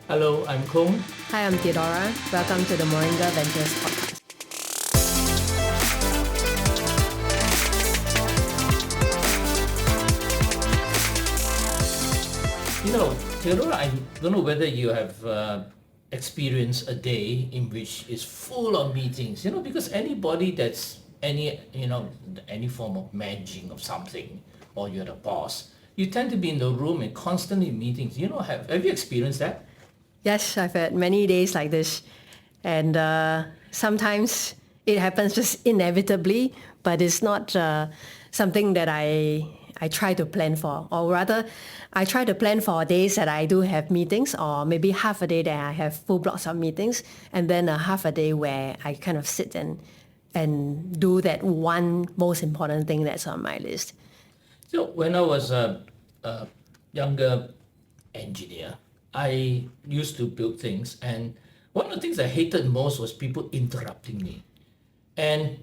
Hello, I'm Khoong. Hi, I'm Theodora. Welcome to the Moringa Ventures podcast. Theodora, I don't know whether you have experienced a day in which is full of meetings, because anybody that's any form of managing of something, or you're the boss, you tend to be in the room and constantly in meetings. Have you experienced that? Yes, I've had many days like this, and sometimes it happens just inevitably, but it's not something that I try to plan for, or rather, I try to plan for days that I do have meetings, or maybe half a day that I have full blocks of meetings, and then a half a day where I kind of sit and do that one most important thing that's on my list. So when I was a younger engineer, I used to build things, and one of the things I hated most was people interrupting me. And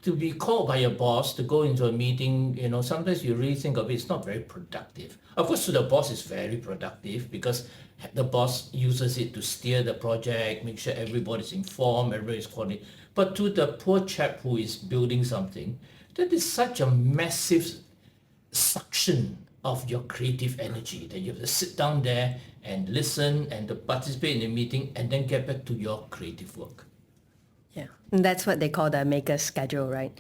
to be called by your boss to go into a meeting, sometimes you really think of it's not very productive. Of course, to the boss, it's very productive because the boss uses it to steer the project, make sure everybody's informed, everybody's coordinated. But to the poor chap who is building something, that is such a massive suction of your creative energy that you have to sit down there and listen and to participate in the meeting and then get back to your creative work. Yeah, and that's what they call the maker's schedule, right?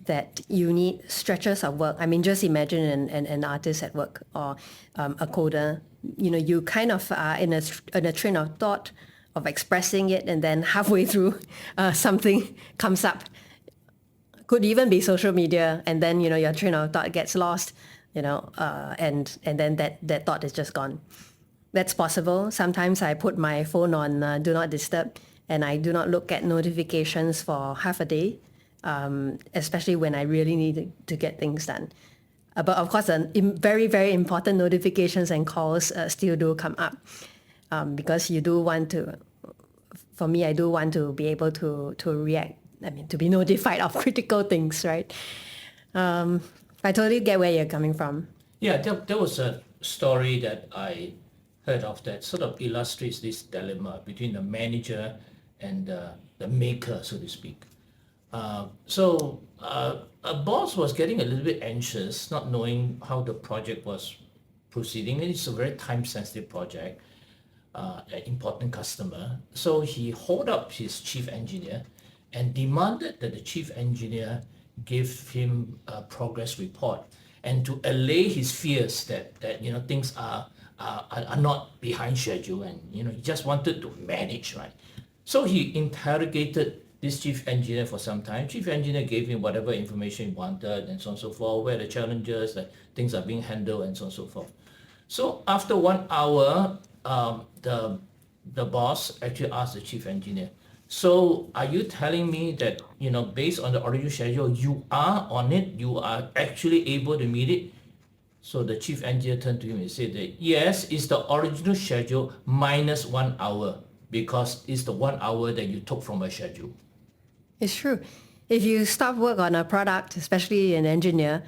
That you need stretches of work. I mean, just imagine an artist at work or a coder. You kind of are in a train of thought of expressing it, and then halfway through, something comes up. Could even be social media, and then your train of thought gets lost, and then that thought is just gone. That's possible. Sometimes I put my phone on do not disturb, and I do not look at notifications for half a day, especially when I really need to get things done. But of course, very, very important notifications and calls still do come up, because you do want to, for me, I do want to be able to react, to be notified of critical things, right? I totally get where you're coming from. Yeah, there was a story that I heard of that sort of illustrates this dilemma between the manager and the maker, so to speak. A boss was getting a little bit anxious, not knowing how the project was proceeding. It's a very time-sensitive project, an important customer. So he called up his chief engineer and demanded that the chief engineer give him a progress report and to allay his fears that things are not behind schedule, and he just wanted to manage, right? So he interrogated this chief engineer for some time. Chief engineer gave him whatever information he wanted and so on and so forth, where the challenges, that things are being handled and so on and so forth. So after 1 hour, the boss actually asked the chief engineer, so are you telling me that, based on the original schedule, you are on it, you are actually able to meet it? So the chief engineer turned to him and said that, yes, it's the original schedule minus 1 hour, because it's the 1 hour that you took from a schedule. It's true. If you stop work on a product, especially an engineer,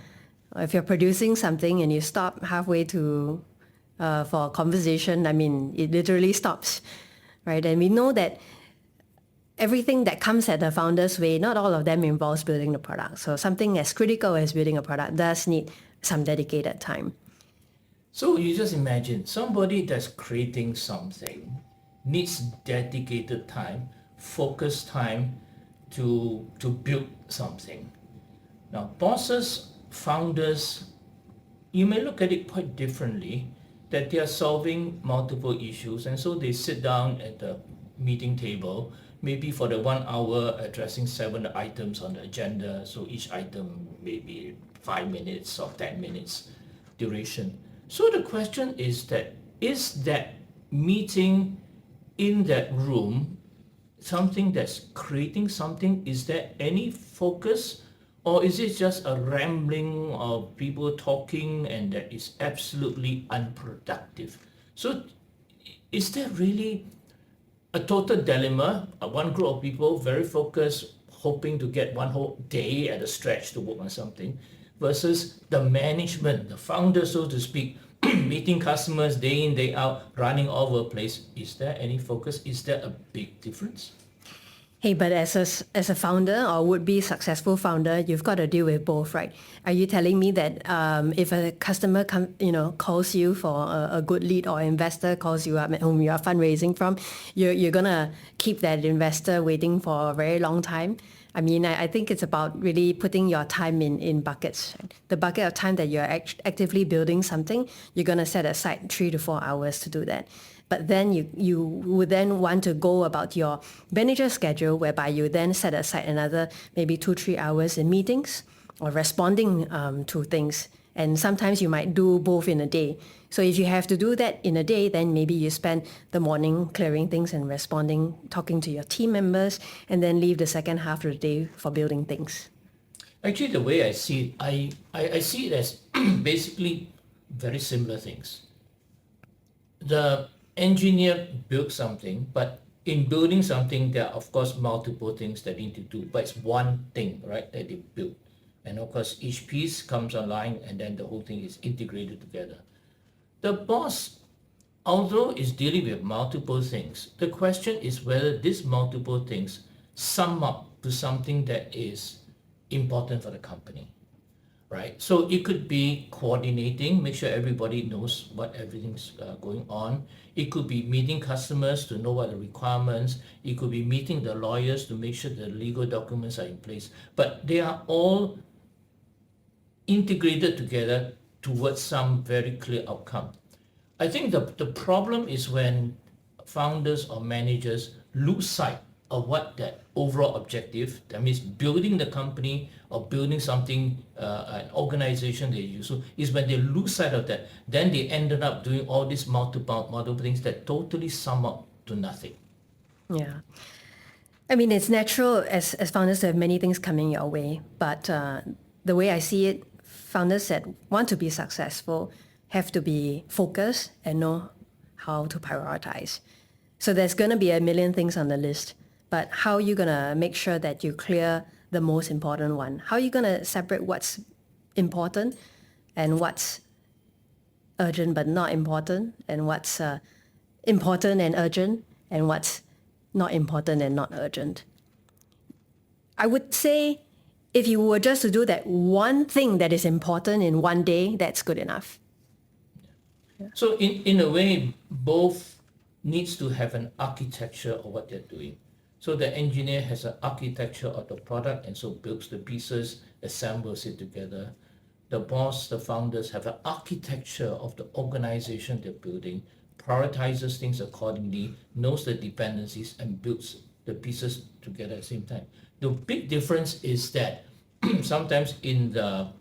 or if you're producing something and you stop halfway to for a conversation, it literally stops, right? And we know that everything that comes at the founder's way, not all of them involves building the product. So something as critical as building a product does need some dedicated time. So you just imagine somebody that's creating something needs dedicated time, focused time to build something. Now, bosses, founders, you may look at it quite differently, that they are solving multiple issues, and so they sit down at the meeting table, maybe for the 1 hour addressing 7 items on the agenda, so each item maybe 5 minutes or 10 minutes duration. So the question is that meeting in that room something that's creating something? Is there any focus, or is it just a rambling of people talking and that is absolutely unproductive? So is there really a total dilemma? One group of people very focused, hoping to get one whole day at a stretch to work on something, versus the management, the founder, so to speak, meeting customers day in, day out, running all over the place. Is there any focus? Is there a big difference? Hey, but as a founder or would-be successful founder, you've got to deal with both, right? Are you telling me that if a customer calls you for a good lead, or investor calls you up whom you are fundraising from, you're gonna keep that investor waiting for a very long time? I mean, I think it's about really putting your time in buckets. Right? The bucket of time that you're actively building something, you're gonna set aside 3 to 4 hours to do that. But then you would then want to go about your manager schedule, whereby you then set aside another maybe 2-3 hours in meetings or responding to things. And sometimes you might do both in a day. So if you have to do that in a day, then maybe you spend the morning clearing things and responding, talking to your team members, and then leave the second half of the day for building things. Actually, the way I see it, I see it as basically very similar things. The engineer built something, but in building something, there are of course multiple things that need to do, but it's one thing, right, that they built. And of course, each piece comes online and then the whole thing is integrated together. The boss, although is dealing with multiple things, the question is whether these multiple things sum up to something that is important for the company. Right, so it could be coordinating, make sure everybody knows what everything's going on. It could be meeting customers to know what the requirements. It could be meeting the lawyers to make sure the legal documents are in place. But they are all integrated together towards some very clear outcome. I think the problem is when founders or managers lose sight of what that overall objective, that means building the company or building something, an organization they use, so is when they lose sight of that, then they ended up doing all these multiple things that totally sum up to nothing. Yeah. I mean, it's natural as founders to have many things coming your way, but the way I see it, founders that want to be successful have to be focused and know how to prioritize. So there's going to be a million things on the list, but how are you going to make sure that you clear the most important one? How are you going to separate what's important and what's urgent but not important, and what's important and urgent, and what's not important and not urgent? I would say if you were just to do that one thing that is important in one day, that's good enough. So in a way, both needs to have an architecture of what they're doing. So the engineer has an architecture of the product and so builds the pieces, assembles it together. The boss, the founders have an architecture of the organization they're building, prioritizes things accordingly, knows the dependencies and builds the pieces together at the same time. The big difference is that sometimes in the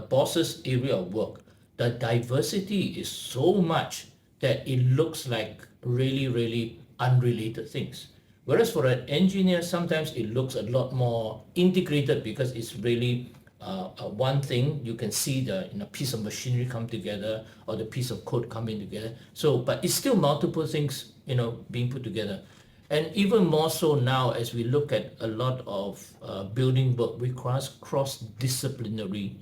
boss's area of work, the diversity is so much that it looks like really, really unrelated things. Whereas for an engineer, sometimes it looks a lot more integrated because it's really one thing. You can see the piece of machinery come together or the piece of code coming together. So, but it's still multiple things being put together. And even more so now as we look at a lot of building work requires cross-disciplinary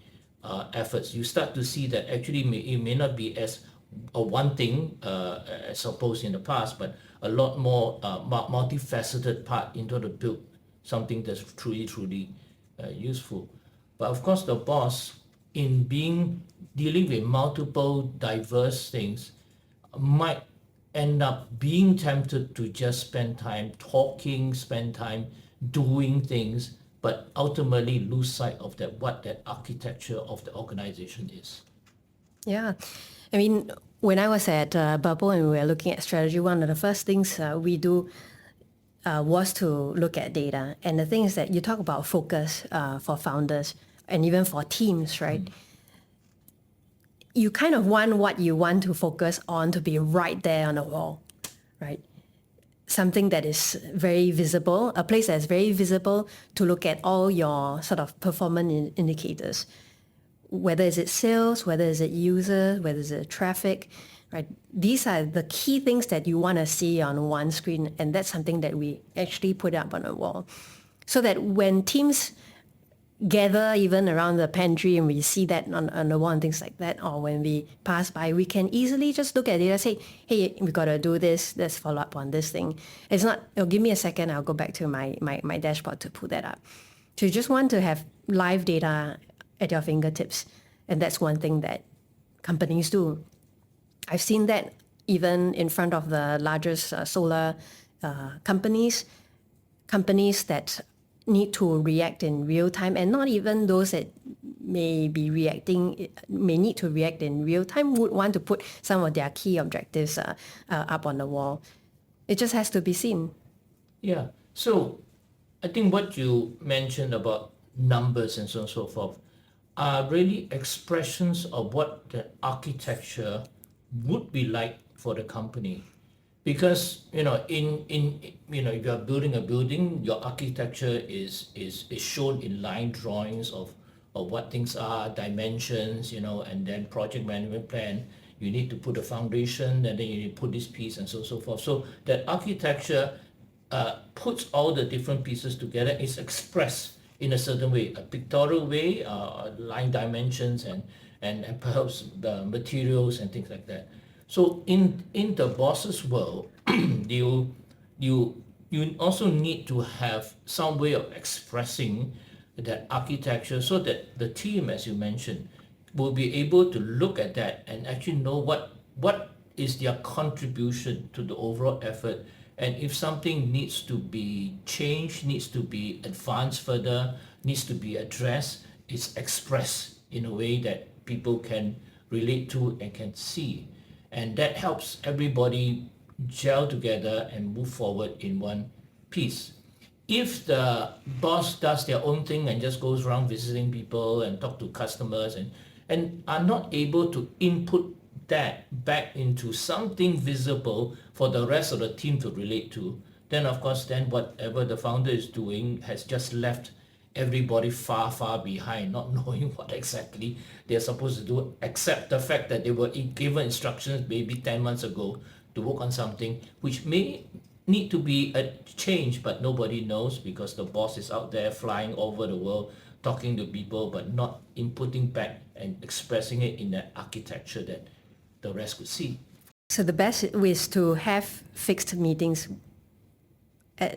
efforts. You start to see that actually it may not be as one thing as opposed in the past, but a lot more multifaceted part in order to build something that's truly useful. But of course, the boss, in dealing with multiple diverse things, might end up being tempted to just spend time talking, spend time doing things, but ultimately lose sight of what that architecture of the organization is. Yeah. I mean, when I was at Bubble and we were looking at strategy, one of the first things we do was to look at data. And the thing is that you talk about focus for founders and even for teams, right? You kind of want what you want to focus on to be right there on the wall, right? Something that is very visible, a place that is very visible to look at all your sort of performance indicators. Whether is it sales, whether is it users, whether is it traffic, right? These are the key things that you want to see on one screen, and that's something that we actually put up on a wall. So that when teams gather even around the pantry and we see that on the wall and things like that, or when we pass by, we can easily just look at it and say, hey, we got to do this, let's follow up on this thing. It's not, oh, give me a second, I'll go back to my dashboard to pull that up. So you just want to have live data at your fingertips. And that's one thing that companies do. I've seen that even in front of the largest solar companies that need to react in real time, and not even those that may need to react in real time would want to put some of their key objectives up on the wall. It just has to be seen. Yeah. So I think what you mentioned about numbers and so on and so forth are really expressions of what the architecture would be like for the company. Because in if you are building a building, your architecture is shown in line drawings of what things are, dimensions, and then project management plan. You need to put a foundation, and then you need to put this piece and so on and so forth. So that architecture puts all the different pieces together. It's expressed in a certain way, a pictorial way, line dimensions and perhaps the materials and things like that. So in the boss's world, you also need to have some way of expressing that architecture so that the team, as you mentioned, will be able to look at that and actually know what is their contribution to the overall effort. And if something needs to be changed, needs to be advanced further, needs to be addressed, it's expressed in a way that people can relate to and can see. And that helps everybody gel together and move forward in one piece. If the boss does their own thing and just goes around visiting people and talk to customers and are not able to input that back into something visible for the rest of the team to relate to, then of course then whatever the founder is doing has just left everybody far, far behind, not knowing what exactly they're supposed to do, except the fact that they were given instructions maybe 10 months ago to work on something which may need to be a change, but nobody knows because the boss is out there flying over the world, talking to people, but not inputting back and expressing it in that architecture that the rest could see. So the best is to have fixed meetings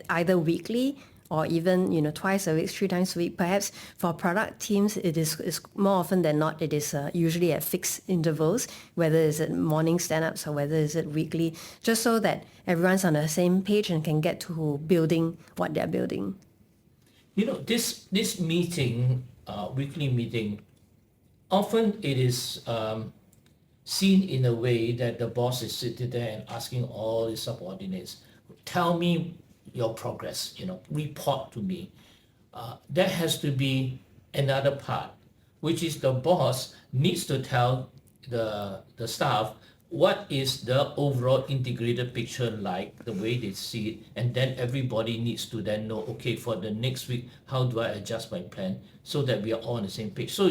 either weekly or even twice a week, 3 times a week. Perhaps for product teams, it is more often than not, it is usually at fixed intervals, whether it's at morning stand-ups or whether it's at weekly, just so that everyone's on the same page and can get to building what they're building. This meeting, weekly meeting, often it is seen in a way that the boss is sitting there and asking all his subordinates, tell me your progress, report to me. There has to be another part, which is the boss needs to tell the staff what is the overall integrated picture like, the way they see it, and then everybody needs to then know, okay, for the next week, how do I adjust my plan so that we are all on the same page. So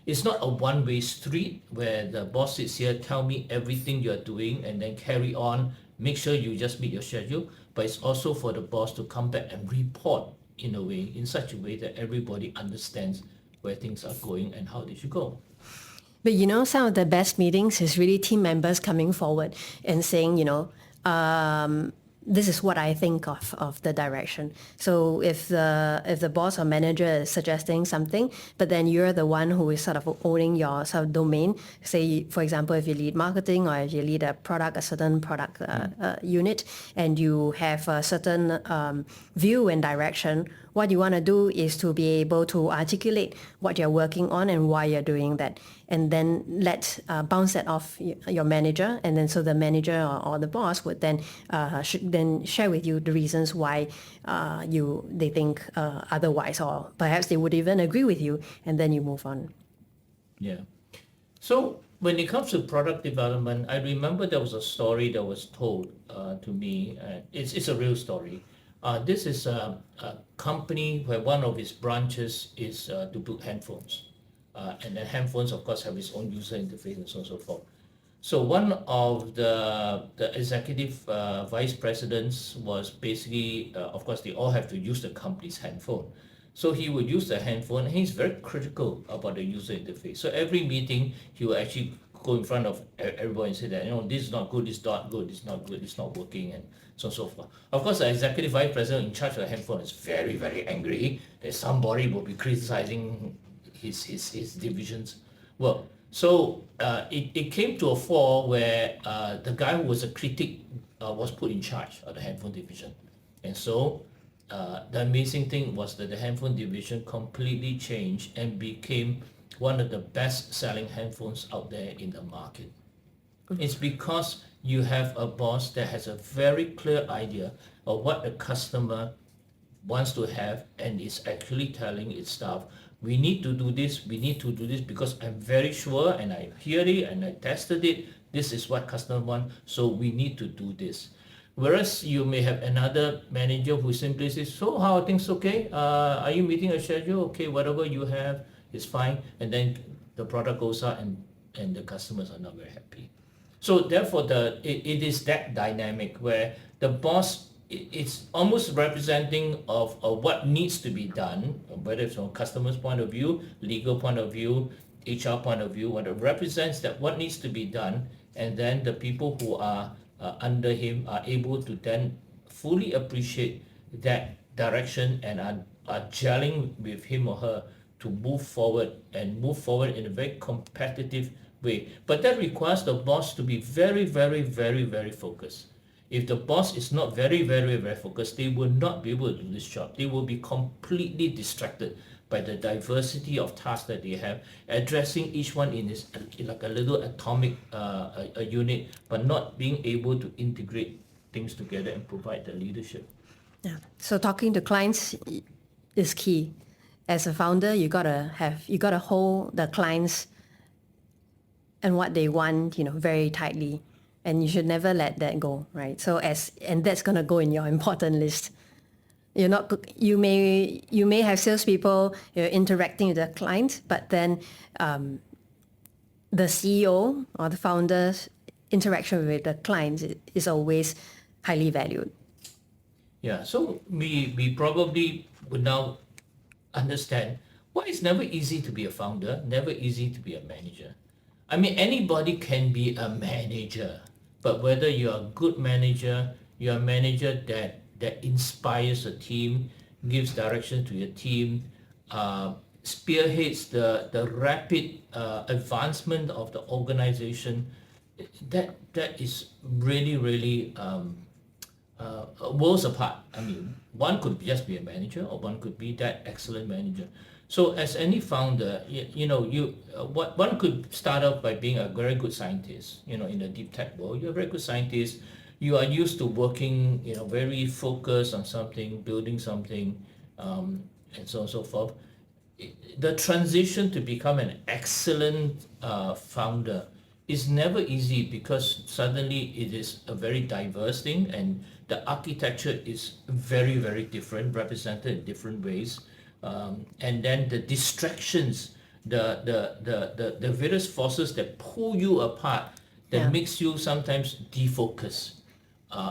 it's not a one-way street where the boss sits here, tell me everything you're doing, and then carry on, make sure you just meet your schedule, but it's also for the boss to come back and report in such a way that everybody understands where things are going and how they should go. But some of the best meetings is really team members coming forward and saying, this is what I think of the direction. So if the boss or manager is suggesting something, but then you're the one who is sort of owning your sort of domain, say, for example, if you lead marketing or if you lead a certain product unit, and you have a certain view and direction, what you want to do is to be able to articulate what you're working on and why you're doing that, and then bounce that off your manager, and then so the manager or the boss would then then share with you the reasons why they think otherwise, or perhaps they would even agree with you, and then you move on. Yeah. So when it comes to product development, I remember there was a story that was told to me. It's a real story. This is a company where one of its branches is to build handphones. And then handphones, of course, have its own user interface and so on and so forth. So one of the executive vice presidents was basically, of course, they all have to use the company's handphone. So he would use the handphone, and he's very critical about the user interface. So every meeting, he will actually go in front of everybody and say that, this is not good, this is not good, this is not good, it's not working, and so on and so forth. Of course, the executive vice president in charge of the handphone is very, very angry that somebody will be criticizing his division's work. So it came to a fall where the guy who was a critic was put in charge of the handphone division. And so the amazing thing was that the handphone division completely changed and became one of the best-selling handphones out there in the market. It's because you have a boss that has a very clear idea of what the customer wants to have and is actually telling its staff, we need to do this because I'm very sure and I hear it and I tested it, this is what customer want, so we need to do this. Whereas you may have another manager who simply says, so how are things okay? Are you meeting a schedule? Okay, whatever you have is fine. And then the product goes out and the customers are not very happy. So therefore, it is that dynamic where the boss, it's almost representing of what needs to be done, whether it's from a customer's point of view, legal point of view, HR point of view, what it represents that what needs to be done, and then the people who are under him are able to then fully appreciate that direction and are gelling with him or her to move forward in a very competitive way. But that requires the boss to be very, very, very, very focused. If the boss is not very, very, very focused, they will not be able to do this job. They will be completely distracted by the diversity of tasks that they have, addressing each one in this like a little atomic a unit, but not being able to integrate things together and provide the leadership. Yeah. So talking to clients is key. As a founder, you gotta hold the clients and what they want, very tightly, and you should never let that go, right? And that's gonna go in your important list. You may have salespeople interacting with the client, but then the CEO or the founder's interaction with the client is always highly valued. Yeah, so we probably would now understand why it's never easy to be a founder, never easy to be a manager. I mean, anybody can be a manager, but whether you're a good manager, you're a manager that inspires a team, gives direction to your team, spearheads the rapid advancement of the organization, that is really, really worlds apart. I mean, one could just be a manager, or one could be that excellent manager. So as any founder, one could start off by being a very good scientist. In the deep tech world, you're a very good scientist. You are used to working, very focused on something, building something, and so on and so forth. The transition to become an excellent founder is never easy, because suddenly it is a very diverse thing, and the architecture is very, very different, represented in different ways. And then the distractions, the various forces that pull you apart, that makes you sometimes defocus,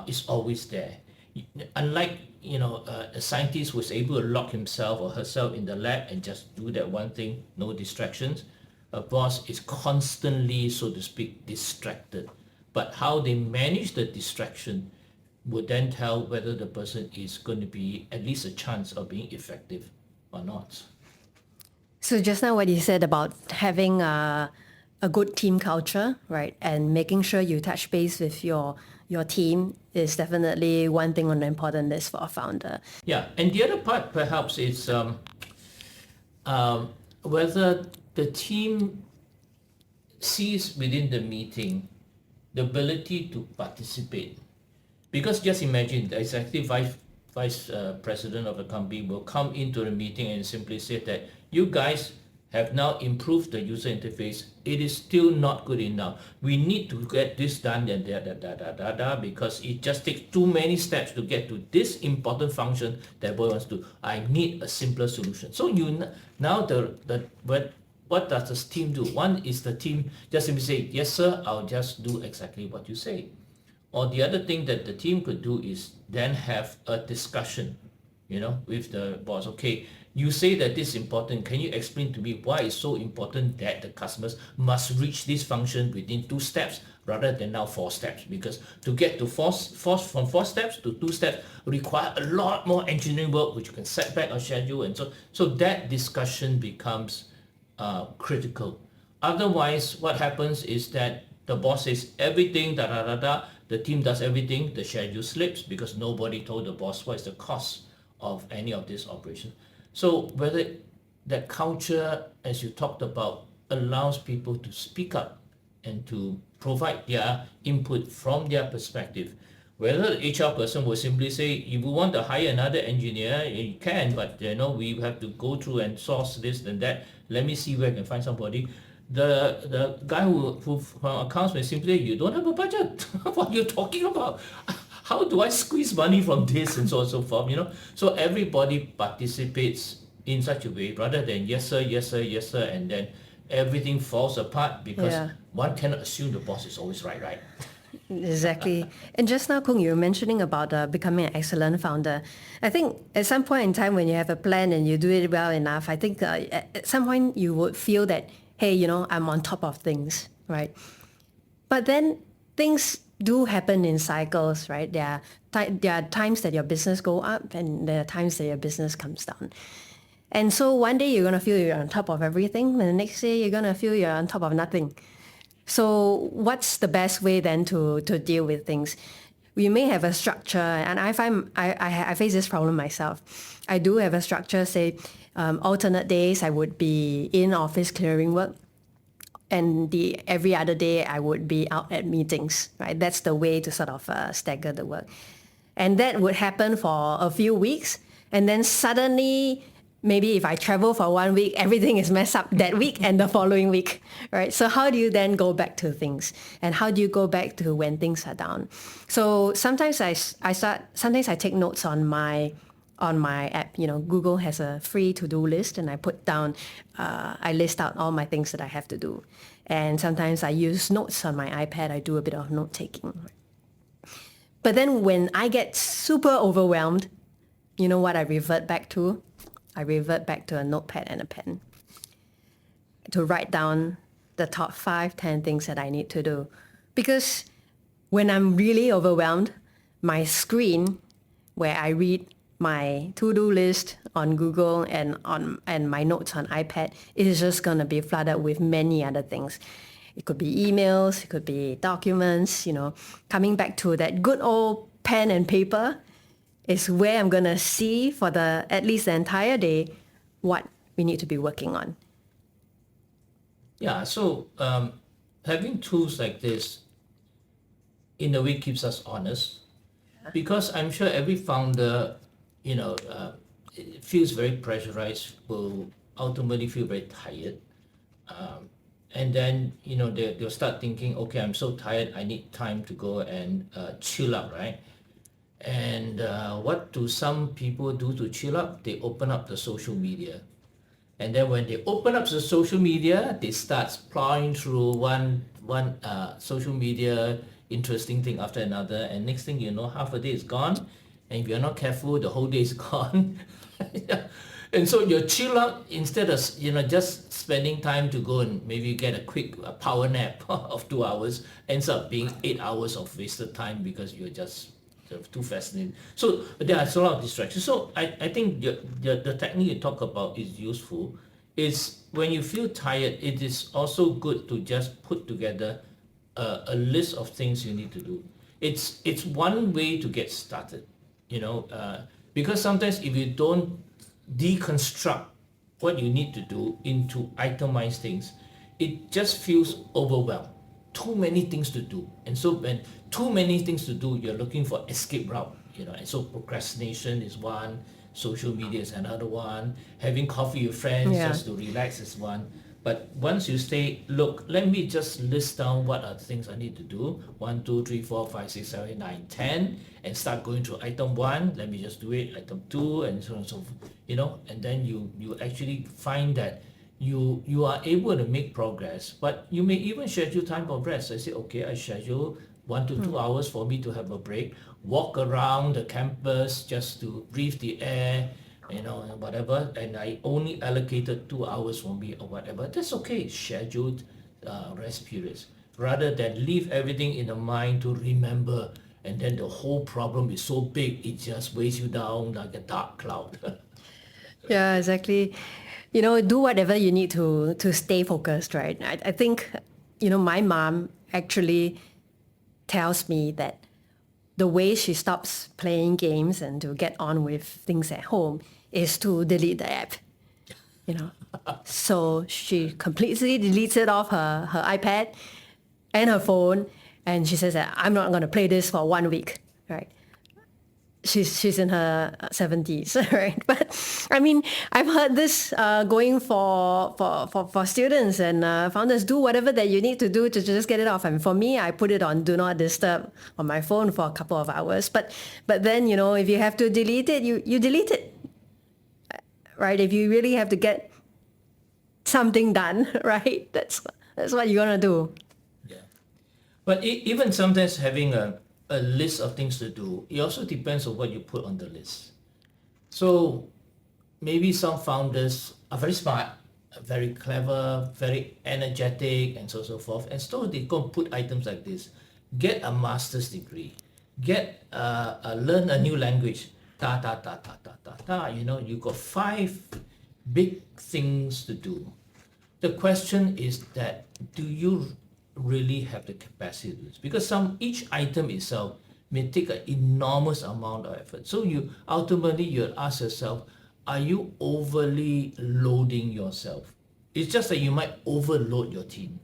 is always there. Unlike a scientist who is able to lock himself or herself in the lab and just do that one thing, no distractions, a boss is constantly, so to speak, distracted. But how they manage the distraction would then tell whether the person is going to be at least a chance of being effective or not. So just now what you said about having a good team culture, right, and making sure you touch base with your team is definitely one thing on the important list for a founder. Yeah, and the other part perhaps is whether the team sees within the meeting the ability to participate. Because just imagine the executive vice president of the company will come into the meeting and simply say that you guys have now improved the user interface. It is still not good enough. We need to get this done and because it just takes too many steps to get to this important function that everyone wants to. I need a simpler solution. So now what does the team do? One is the team just simply say, yes sir, I'll just do exactly what you say. Or the other thing that the team could do is then have a discussion with the boss. Okay, you say that this is important. Can you explain to me why it's so important that the customers must reach this function within 2 steps rather than now 4 steps? Because to get to from 4 steps to 2 steps require a lot more engineering work, which you can set back on schedule, and so that discussion becomes critical. Otherwise, what happens is that the boss says everything, da da da da. The team does everything. The schedule slips because nobody told the boss what is the cost of any of this operation. So whether that culture, as you talked about, allows people to speak up and to provide their input from their perspective. Whether the HR person will simply say, if you want to hire another engineer, you can, but we have to go through and source this and that. Let me see where I can find somebody. The guy who from accounts may simply, you don't have a budget. What are you talking about? How do I squeeze money from this and so on and so forth? So everybody participates in such a way rather than yes sir, yes sir, yes sir, and then everything falls apart because one cannot assume the boss is always right. Exactly. And just now, Khoong, you were mentioning about becoming an excellent founder. I think at some point in time when you have a plan and you do it well enough, I think at some point you would feel that, hey, I'm on top of things, right? But then things do happen in cycles, right? There are times that your business go up and there are times that your business comes down. And so one day you're going to feel you're on top of everything, and the next day you're going to feel you're on top of nothing. So what's the best way then to deal with things? We may have a structure, and I find I face this problem myself. I do have a structure, say alternate days I would be in office clearing work, and every other day I would be out at meetings, right? That's the way to sort of stagger the work. And that would happen for a few weeks, and then suddenly maybe if I travel for 1 week, everything is messed up that week and the following week, right? So how do you then go back to things? And how do you go back to when things are down? So sometimes sometimes I take notes on my app. Google has a free to-do list, and I put down, I list out all my things that I have to do. And sometimes I use notes on my iPad. I do a bit of note-taking. But then when I get super overwhelmed, you know what I revert back to? I revert back to a notepad and a pen to write down the top 5, 10 things that I need to do. Because when I'm really overwhelmed, my screen where I read my to-do list on Google and my notes on iPad is just going to be flooded with many other things. It could be emails, it could be documents, coming back to that good old pen and paper is where I'm going to see for at least the entire day what we need to be working on. Yeah, so having tools like this in a way keeps us honest, because I'm sure every founder, it feels very pressurized, will ultimately feel very tired. And then, they'll start thinking, okay, I'm so tired, I need time to go and chill out, right? And what do some people do to chill up? They open up the social media. And then when they open up the social media, they start plowing through one social media interesting thing after another. And next thing you know, half a day is gone. And if you're not careful, the whole day is gone. And so your chill out, instead of just spending time to go and maybe get a quick power nap of 2 hours, ends up being 8 hours of wasted time because you're just too fascinated. So there are a lot of distractions. So I think the technique you talk about is useful. Is when you feel tired, it is also good to just put together a list of things you need to do. It's one way to get started, because sometimes if you don't deconstruct what you need to do into itemized things, it just feels overwhelmed. Too many things to do, and so when too many things to do, you're looking for escape route, and so procrastination is one, social media is another one, having coffee with friends just to relax is one. But once you look, let me just list down what are the things I need to do, 1, 2, 3, 4, 5, 6, 7, 8, 9, 10, and start going through item 1, let me just do it, item 2, and so on and so forth, and then you actually find that you are able to make progress, but you may even schedule time for rest. I say, okay, I schedule 1 to 2 hours for me to have a break. walk around the campus just to breathe the air, and whatever, and I only allocated 2 hours for me or whatever, that's okay. Scheduled rest periods, rather than leave everything in the mind to remember, and then the whole problem is so big, it just weighs you down like a dark cloud. Yeah, exactly. Do whatever you need to stay focused, right? I think, my mom actually tells me that the way she stops playing games and to get on with things at home is to delete the app. So she completely deletes it off her iPad and her phone, and she says that I'm not going to play this for 1 week, right? She's in her 70s, right? But I mean, I've heard this going for students and founders. Do whatever that you need to do to just get it off. And for me, I put it on do not disturb on my phone for a couple of hours. But then, if you have to delete it, you delete it, right? If you really have to get something done, right? That's what you're gonna do. Yeah. But even sometimes having a list of things to do, it also depends on what you put on the list. So maybe some founders are very smart, very clever, very energetic, and so forth. And so they go and put items like this: get a master's degree, learn a new language, ta ta ta ta ta ta ta. You got 5 big things to do. The question is that, do you really have the capacity to do this? Because each item itself may take an enormous amount of effort. So you ask yourself, are you overly loading yourself? It's just that you might overload your team.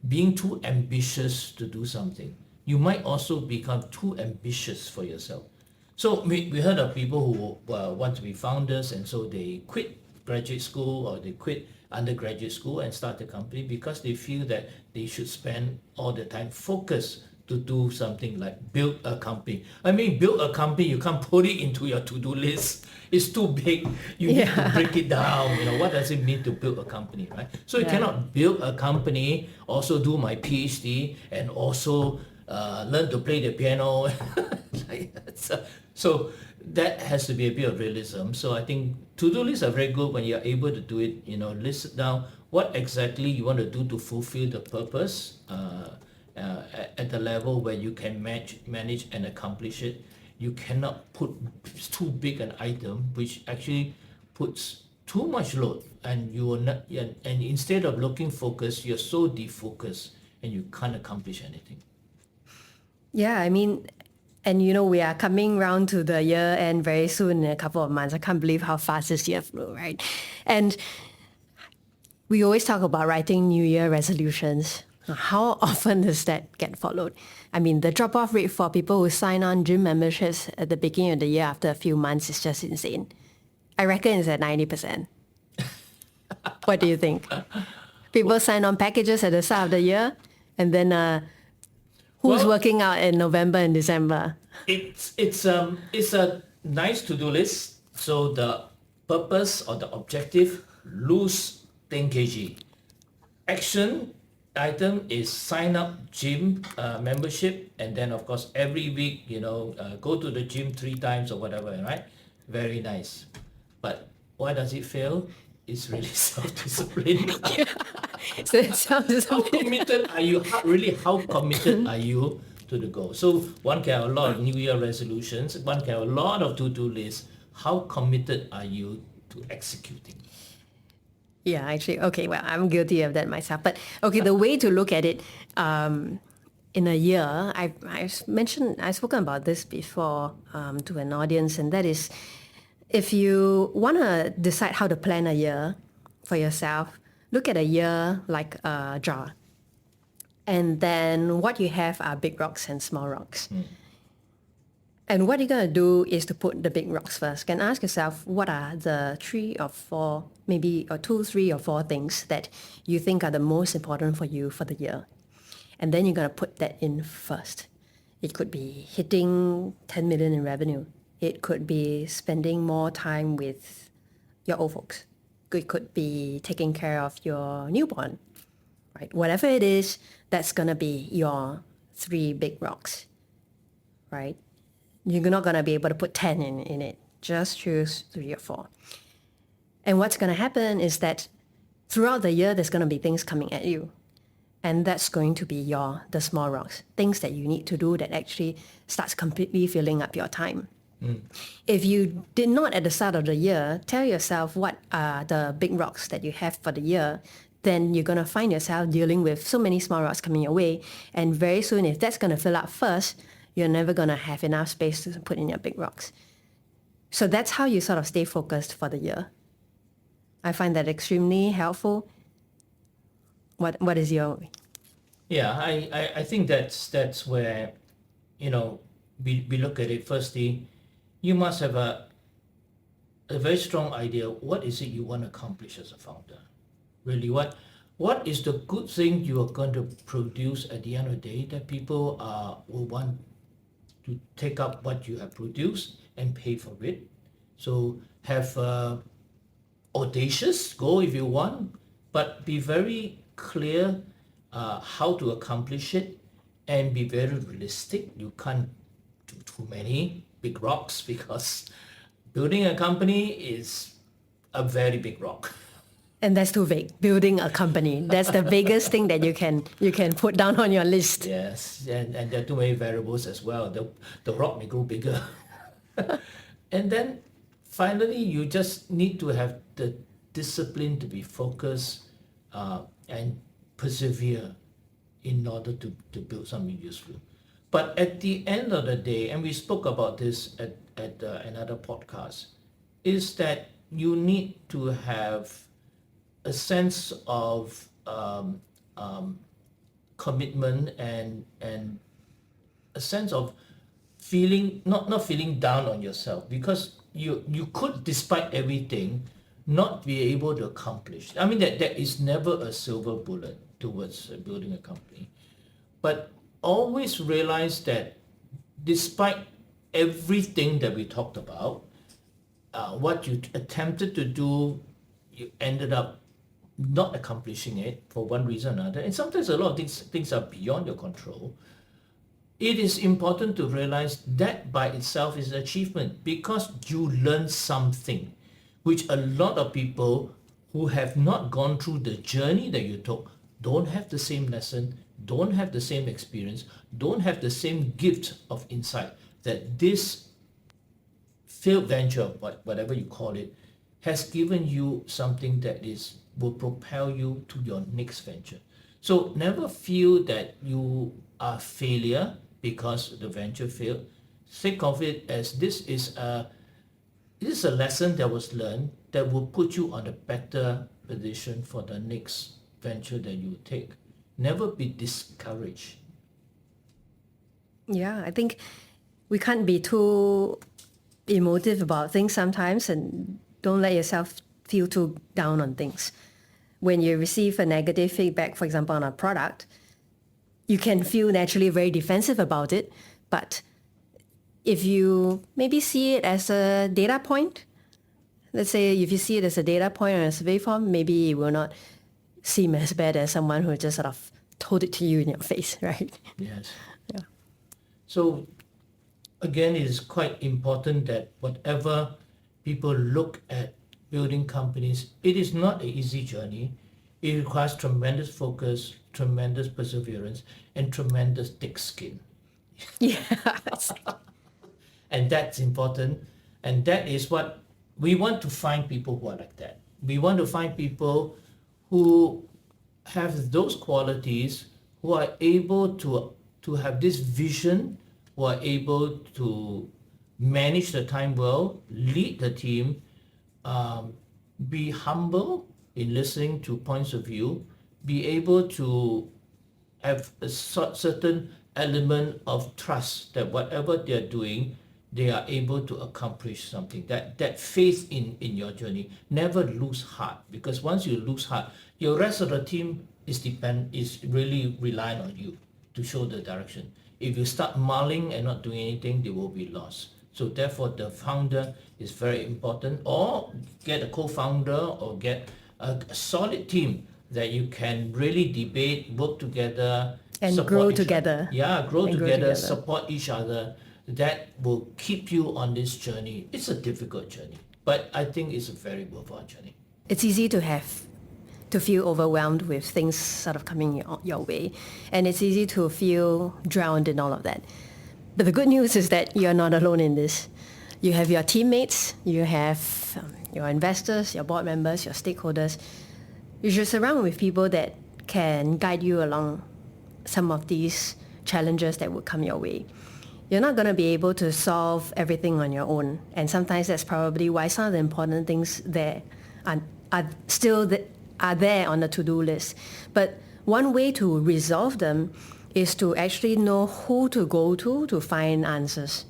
Being too ambitious to do something. You might also become too ambitious for yourself. So we heard of people who want to be founders, and so they quit graduate school or they quit undergraduate school and start a company because they feel that they should spend all the time focused to do something like build a company. I mean, build a company, you can't put it into your to-do list. It's too big. You need to break it down. What does it mean to build a company, right? So you cannot build a company, also do my PhD, and also learn to play the piano. So that has to be a bit of realism. So I think to-do lists are very good when you're able to do it. List down what exactly you want to do to fulfill the purpose at the level where you can manage and accomplish it. You cannot put too big an item, which actually puts too much load, and you will not. And instead of looking focused, you're so defocused, and you can't accomplish anything. Yeah, I mean, and we are coming round to the year end very soon in a couple of months. I can't believe how fast this year flew, right? And we always talk about writing New Year resolutions. How often does that get followed? I mean, the drop-off rate for people who sign on gym memberships at the beginning of the year after a few months is just insane. I reckon it's at 90%. What do you think? People sign on packages at the start of the year, and then who's working out in November and December? It's a nice to-do list. So the purpose or the objective, lose 10 kg. Action item is sign up gym membership, and then of course every week go to the gym 3 times or whatever, right? Very nice. But why does it fail? It's really self-discipline. So it sounds How committed are you? How committed are you to the goal? So one can have a lot of New Year resolutions. One can have a lot of to-do lists. How committed are you to executing? Yeah, actually, okay, well, I'm guilty of that myself. But okay, the way to look at it, in a year, I've spoken about this before to an audience, and that is, if you want to decide how to plan a year for yourself, look at a year like a jar. And then what you have are big rocks and small rocks. And what you're going to do is to put the big rocks first. You can ask yourself, what are the 3 or 4, maybe or 2, 3 or 4 things that you think are the most important for you for the year? And then you're going to put that in first. It could be hitting 10 million in revenue. It could be spending more time with your old folks. It could be taking care of your newborn, right? Whatever it is, that's going to be your 3 big rocks, right? You're not going to be able to put 10 in it. Just choose 3 or 4. And what's going to happen is that throughout the year, there's going to be things coming at you. And that's going to be the small rocks, things that you need to do that actually starts completely filling up your time. If you did not at the start of the year tell yourself what are the big rocks that you have for the year, then you're going to find yourself dealing with so many small rocks coming your way. And very soon, if that's going to fill up first, you're never going to have enough space to put in your big rocks. So that's how you sort of stay focused for the year. I find that extremely helpful. What is your... Yeah, I think that's where, we look at it. Firstly, you must have a very strong idea. What is it you want to accomplish as a founder? Really, what is the good thing you are going to produce at the end of the day that people will want to take up what you have produced and pay for it? So have audacious goal if you want, but be very clear how to accomplish it and be very realistic. You can't do too many big rocks because building a company is a very big rock. And that's too vague. Building a company. That's the biggest thing that you can put down on your list. Yes, and there are too many variables as well. The rock may go bigger. And then finally, you just need to have the discipline to be focused and persevere in order to build something useful. But at the end of the day, and we spoke about this at another podcast, is that you need to have a sense of commitment and a sense of feeling not feeling down on yourself, because you could, despite everything, not be able to accomplish. I mean, that is never a silver bullet towards building a company, but always realize that despite everything that we talked about, what you attempted to do, you ended up not accomplishing it for one reason or another. And sometimes a lot of things are beyond your control. It is important to realize that by itself is an achievement, because you learn something, which a lot of people who have not gone through the journey that you took don't have the same lesson, don't have the same experience, don't have the same gift of insight that this failed venture, whatever you call it, has given you something that will propel you to your next venture. So never feel that you are a failure because the venture failed. Think of it as this is a lesson that was learned that will put you on a better position for the next venture that you take. Never be discouraged. Yeah, I think we can't be too emotive about things sometimes, and don't let yourself feel too down on things. When you receive a negative feedback, for example, on a product, you can feel naturally very defensive about it. But if you maybe see it as a data point, let's say if you see it as a data point on a survey form, maybe it will not seem as bad as someone who just sort of told it to you in your face, right? Yes. Yeah. So again, it is quite important that whatever people look at building companies, it is not an easy journey. It requires tremendous focus, tremendous perseverance, and tremendous thick skin. Yes. And that's important. And that is what we want to find, people who are like that. We want to find people who have those qualities, who are able to have this vision, who are able to manage the time well, lead the team, be humble in listening to points of view, be able to have a certain element of trust that whatever they're doing, they are able to accomplish something. That faith in your journey. Never lose heart, because once you lose heart, your rest of the team is really reliant on you to show the direction. If you start mulling and not doing anything, they will be lost. So therefore, the founder is very important, or get a co-founder or get a solid team that you can really debate, work together, And support grow each other. together. Yeah, grow And grow together, together. support each other. that will keep you on this journey. It's a difficult journey, but I think it's a very worthwhile journey. It's easy to feel overwhelmed with things sort of coming your way, and it's easy to feel drowned in all of that. But the good news is that you're not alone in this. You have your teammates, you have your investors, your board members, your stakeholders. You should surround with people that can guide you along some of these challenges that would come your way. You're not going to be able to solve everything on your own, and sometimes that's probably why some of the important things there are there on the to-do list. But one way to resolve them is to actually know who to go to find answers,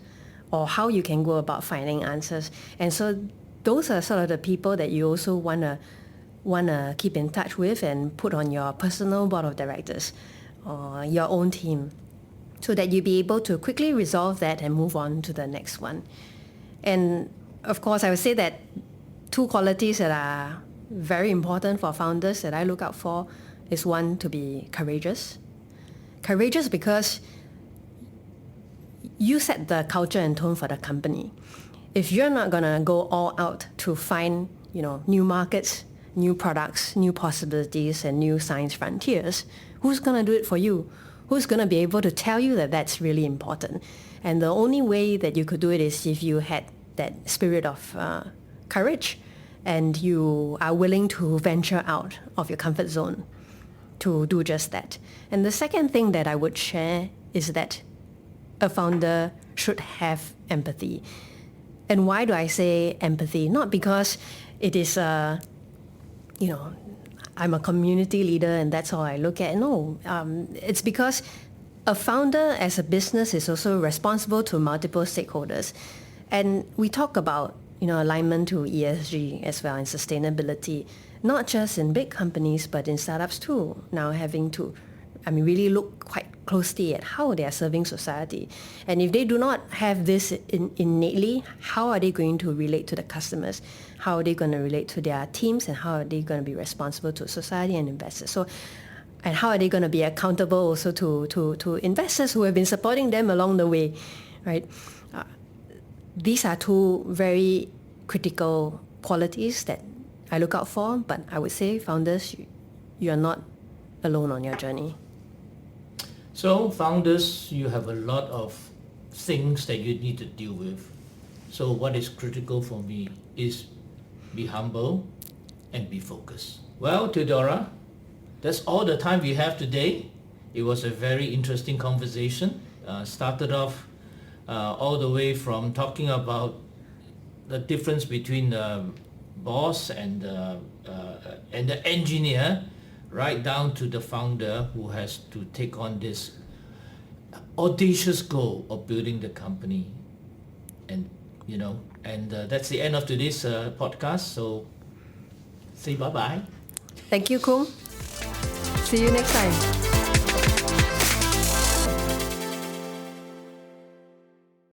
or how you can go about finding answers. And so those are sort of the people that you also want to keep in touch with and put on your personal board of directors or your own team, so that you'll be able to quickly resolve that and move on to the next one. And of course, I would say that two qualities that are very important for founders that I look out for is, one, to be courageous. Courageous because you set the culture and tone for the company. If you're not going to go all out to find, new markets, new products, new possibilities, and new science frontiers, who's going to do it for you? Who's going to be able to tell you that that's really important? And the only way that you could do it is if you had that spirit of courage, and you are willing to venture out of your comfort zone to do just that. And the second thing that I would share is that a founder should have empathy. And why do I say empathy? Not because it is I'm a community leader and that's all I look at. No, it's because a founder as a business is also responsible to multiple stakeholders. And we talk about alignment to ESG as well, and sustainability, not just in big companies, but in startups too. Now having to, really look quite closely at how they are serving society. And if they do not have this innately, how are they going to relate to the customers? How are they going to relate to their teams? And how are they going to be responsible to society and investors? And how are they going to be accountable also to investors who have been supporting them along the way, right? These are two very critical qualities that I look out for, but I would say, founders, you are not alone on your journey. So founders, you have a lot of things that you need to deal with. So what is critical for me is be humble and be focused. Well, Theodora, that's all the time we have today. It was a very interesting conversation. Started off all the way from talking about the difference between the boss and the engineer, right down to the founder who has to take on this audacious goal of building the company. And that's the end of today's podcast. So say bye-bye. Thank you, Khoong. See you next time.